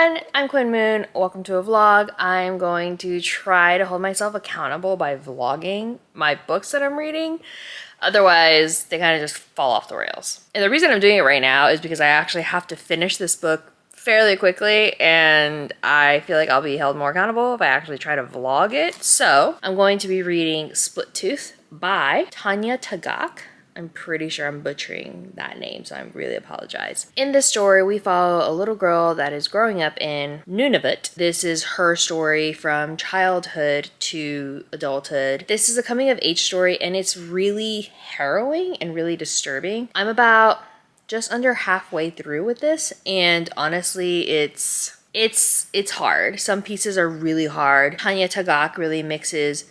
everyone, I'm Quinn Moone. Welcome to a vlog. I'm going to try to hold myself accountable by vlogging my books that I'm reading. Otherwise, they kind of just fall off the rails. And the reason I'm doing it right now is because I actually have to finish this book fairly quickly, and I feel like I'll be held more accountable if I actually try to vlog it. So I'm going to be reading Split Tooth by Tanya Tagaq. I'm pretty sure I'm butchering that name, so I really apologize. In this story, we follow a little girl that is growing up in Nunavut. This is her story from childhood to adulthood. This is a coming of age story, and it's really harrowing and really disturbing. I'm about just under halfway through with this, and honestly, it's hard. Some pieces are really hard. Tanya Tagaq really mixes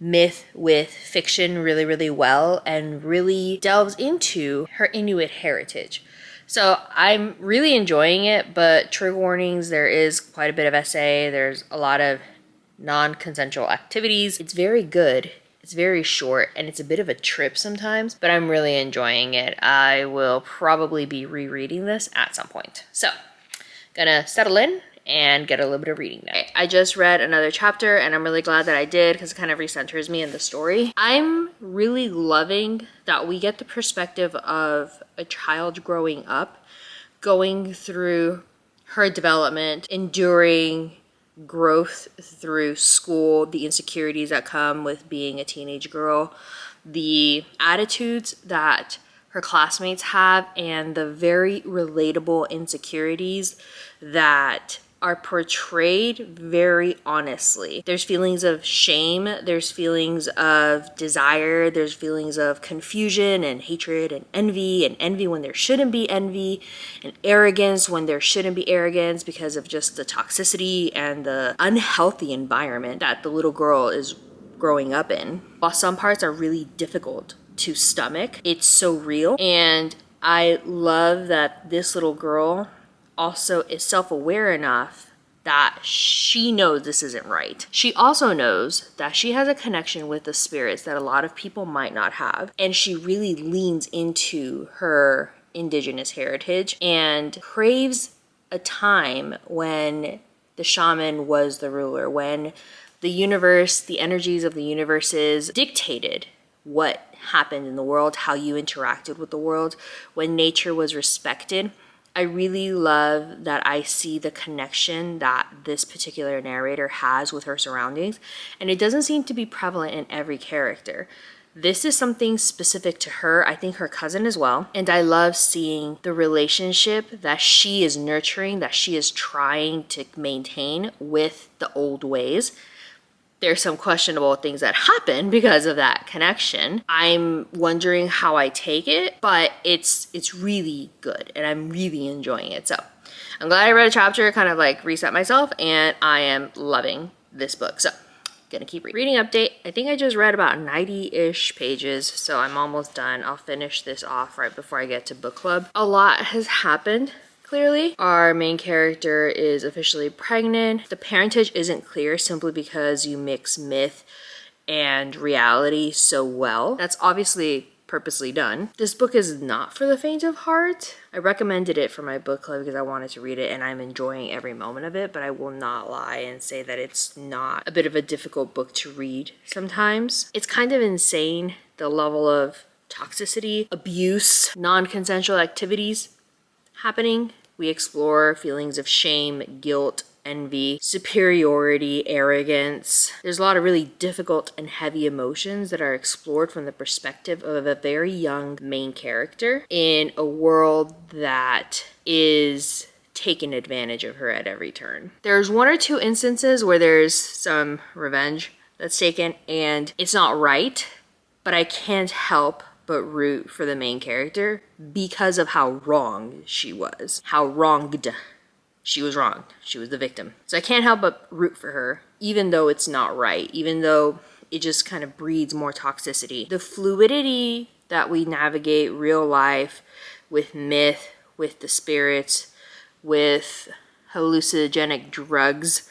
myth with fiction really well and really delves into her Inuit heritage. So I'm really enjoying it, but trigger warnings, there is quite a bit of essay, there's a lot of non-consensual activities. It's very good, it's very short, and it's a bit of a trip sometimes, but I'm really enjoying it. I will probably be rereading this at some point. So, gonna settle in and get a little bit of reading now. I just read another chapter, and I'm really glad that I did because it kind of recenters me in the story. I'm really loving that we get the perspective of a child growing up, going through her development, enduring growth through school, the insecurities that come with being a teenage girl, the attitudes that her classmates have, and the very relatable insecurities that are portrayed very honestly. There's feelings of shame, there's feelings of desire, there's feelings of confusion and hatred and envy when there shouldn't be envy, and arrogance when there shouldn't be arrogance because of just the toxicity and the unhealthy environment that the little girl is growing up in. While some parts are really difficult to stomach, it's so real, and I love that this little girl also is self-aware enough that she knows this isn't right. She also knows that she has a connection with the spirits that a lot of people might not have, and she really leans into her indigenous heritage and craves a time when the shaman was the ruler, when the universe, the energies of the universes dictated what happened in the world, how you interacted with the world, when nature was respected. I really love that I see the connection that this particular narrator has with her surroundings, and it doesn't seem to be prevalent in every character. This is something specific to her, I think her cousin as well, and I love seeing the relationship that she is nurturing, that she is trying to maintain with the old ways. There's some questionable things that happen because of that connection. I'm wondering how I take it, but it's really good and I'm really enjoying it. So I'm glad I read a chapter, kind of like reset myself, and I am loving this book. So gonna keep reading. Update, I think I just read about 90-ish pages, so I'm almost done. I'll finish this off right before I get to book club. A lot has happened. Clearly, our main character is officially pregnant. The parentage isn't clear simply because you mix myth and reality so well. That's obviously purposely done. This book is not for the faint of heart. I recommended it for my book club because I wanted to read it and I'm enjoying every moment of it, but I will not lie and say that it's not a bit of a difficult book to read sometimes. It's kind of insane, the level of toxicity, abuse, non-consensual activities happening. We explore feelings of shame, guilt, envy, superiority, arrogance. There's a lot of really difficult and heavy emotions that are explored from the perspective of a very young main character in a world that is taking advantage of her at every turn. There's one or two instances where there's some revenge that's taken, and it's not right, but I can't help but root for the main character because of how wrong she was. How wronged. She was wronged. She was the victim. So I can't help but root for her, even though it's not right, even though it just kind of breeds more toxicity. The fluidity that we navigate real life with myth, with the spirits, with hallucinogenic drugs.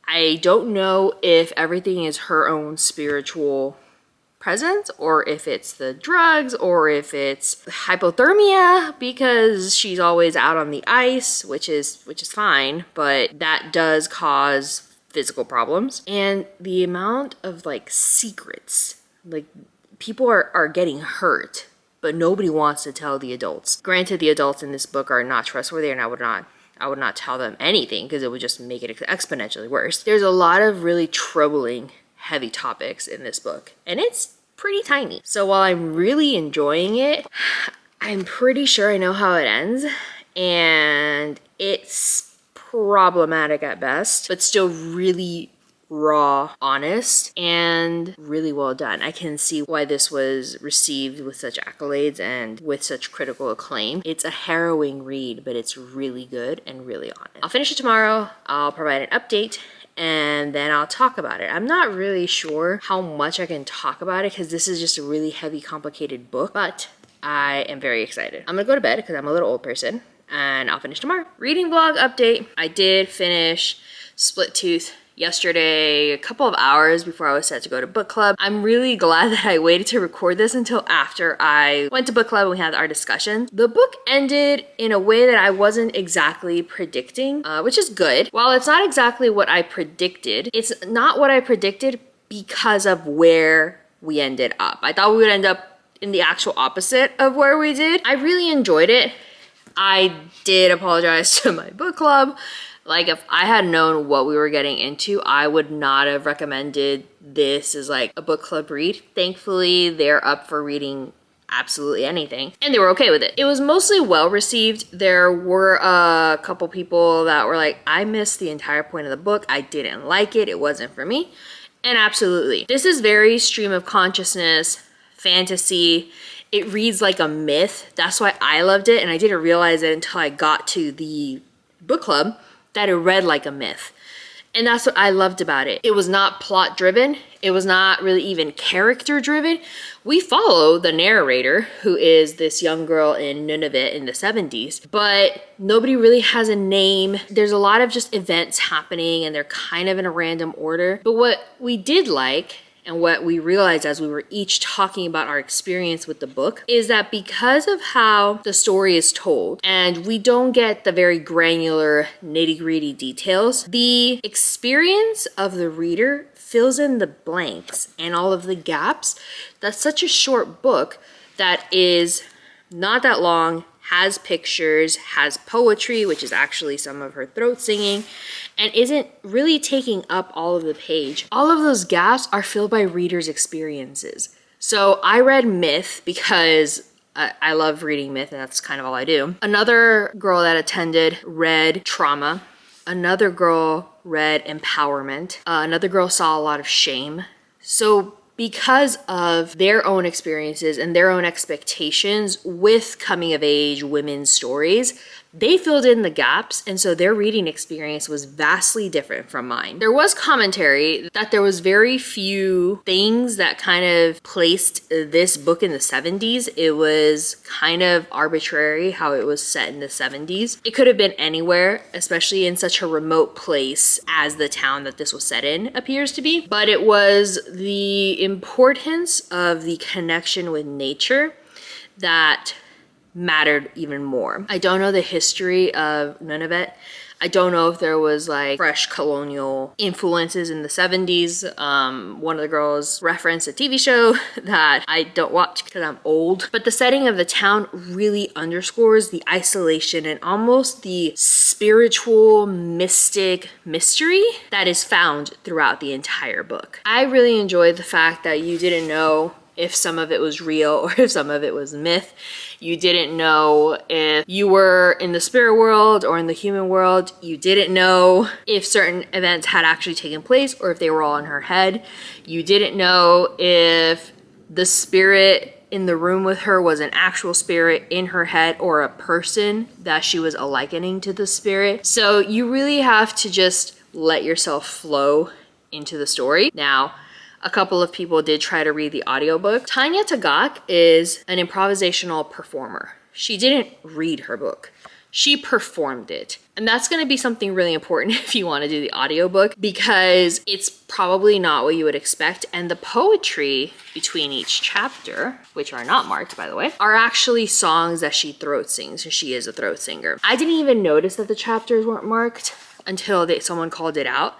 I don't know if everything is her own spiritual presents, or if it's the drugs, or if it's hypothermia because she's always out on the ice, which is fine, but that does cause physical problems. And the amount of like secrets, like people are getting hurt, but nobody wants to tell the adults. Granted, the adults in this book are not trustworthy, and I would not tell them anything because it would just make it exponentially worse. There's a lot of really troubling, heavy topics in this book, and it's pretty tiny. So while I'm really enjoying it, I'm pretty sure I know how it ends, and it's problematic at best, but still really raw, honest, and really well done. I can see why this was received with such accolades and with such critical acclaim. It's a harrowing read, but it's really good and really honest. I'll finish it tomorrow. I'll provide an update, and then I'll talk about it. I'm not really sure how much I can talk about it because this is just a really heavy, complicated book, but I am very excited. I'm gonna go to bed because I'm a little old person, and I'll finish tomorrow. Reading vlog update. I did finish Split Tooth yesterday, a couple of hours before I was set to go to book club. I'm really glad that I waited to record this until after I went to book club and we had our discussion. The book ended in a way that I wasn't exactly predicting, which is good. While it's not exactly what I predicted, it's not what I predicted because of where we ended up. I thought we would end up in the actual opposite of where we did. I really enjoyed it. I did apologize to my book club. Like, if I had known what we were getting into, I would not have recommended this as like a book club read. Thankfully, they're up for reading absolutely anything, and they were okay with it. It was mostly well received. There were a couple people that were like, I missed the entire point of the book. I didn't like it. It wasn't for me. And absolutely. This is very stream of consciousness, fantasy. It reads like a myth. That's why I loved it, and I didn't realize it until I got to the book club that it read like a myth. And that's what I loved about it. It was not plot driven. It was not really even character driven. We follow the narrator, who is this young girl in Nunavut in the 70s, but nobody really has a name. There's a lot of just events happening and they're kind of in a random order. But what we did like, and what we realized as we were each talking about our experience with the book, is that because of how the story is told, and we don't get the very granular nitty-gritty details, the experience of the reader fills in the blanks and all of the gaps. That's such a short book that is not that long, has pictures, has poetry, which is actually some of her throat singing, and isn't really taking up all of the page. All of those gaps are filled by readers' experiences. So I read myth because I love reading myth, and that's kind of all I do. Another girl that attended read trauma. Another girl read empowerment. Another girl saw a lot of shame. So because of their own experiences and their own expectations with coming of age women's stories, they filled in the gaps, and so their reading experience was vastly different from mine. There was commentary that there was very few things that kind of placed this book in the 70s. It was kind of arbitrary how it was set in the 70s. It could have been anywhere, especially in such a remote place as the town that this was set in appears to be. But it was the importance of the connection with nature that mattered even more. I don't know the history of Nunavut. I don't know if there was like fresh colonial influences in the 70s. One of the girls referenced a TV show that I don't watch because I'm old. But the setting of the town really underscores the isolation and almost the spiritual, mystic mystery that is found throughout the entire book. I really enjoyed the fact that you didn't know if some of it was real or if some of it was myth. You didn't know if you were in the spirit world or in the human world. You didn't know if certain events had actually taken place or if they were all in her head. You didn't know if the spirit in the room with her was an actual spirit in her head or a person that she was likening to the spirit. So you really have to just let yourself flow into the story. Now, a couple of people did try to read the audiobook. Tanya Tagaq is an improvisational performer. She didn't read her book. she performed it. And that's going to be something really important if you want to do the audiobook, because it's probably not what you would expect. And the poetry between each chapter, which are not marked by the way, are actually songs that she throat sings. She is a throat singer. I didn't even notice that the chapters weren't marked until someone called it out.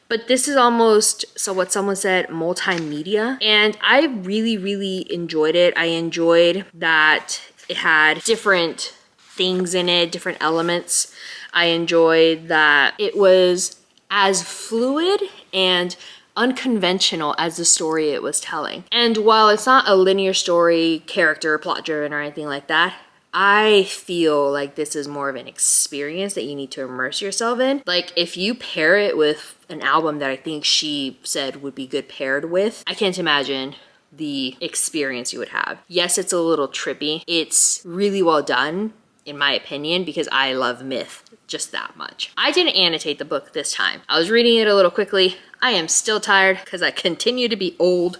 But this is almost, so what someone said, multimedia. And I really, really enjoyed it. I enjoyed that it had different things in it, different elements. I enjoyed that it was as fluid and unconventional as the story it was telling. And while it's not a linear story, character, plot driven or anything like that, I feel like this is more of an experience that you need to immerse yourself in. Like if you pair it with an album that I think she said would be good paired with, I can't imagine the experience you would have. Yes, it's a little trippy. It's really well done, in my opinion, because I love myth just that much. I didn't annotate the book this time. I was reading it a little quickly. I am still tired because I continue to be old.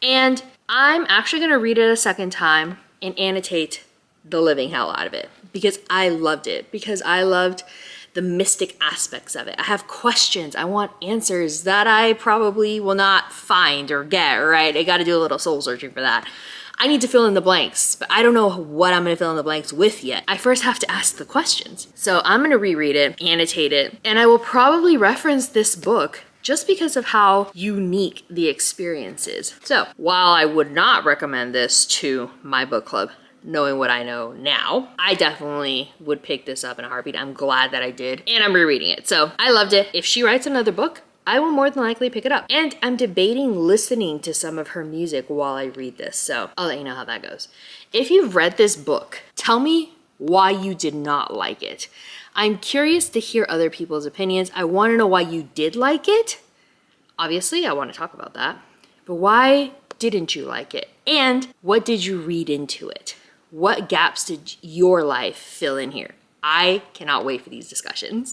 And I'm actually gonna read it a second time and annotate the living hell out of it because I loved it, because I loved the mystic aspects of it. I have questions. I want answers that I probably will not find or get, right? I gotta do a little soul searching for that. I need to fill in the blanks, but I don't know what I'm gonna fill in the blanks with yet. I first have to ask the questions. So I'm gonna reread it, annotate it, and I will probably reference this book just because of how unique the experience is. So while I would not recommend this to my book club, knowing what I know now, I definitely would pick this up in a heartbeat. I'm glad that I did, and I'm rereading it. So I loved it. If she writes another book, I will more than likely pick it up. And I'm debating listening to some of her music while I read this, so I'll let you know how that goes. If you've read this book, tell me why you did not like it. I'm curious to hear other people's opinions. I want to know why you did like it. Obviously, I want to talk about that. But why didn't you like it? And what did you read into it? What gaps did your life fill in here? I cannot wait for these discussions.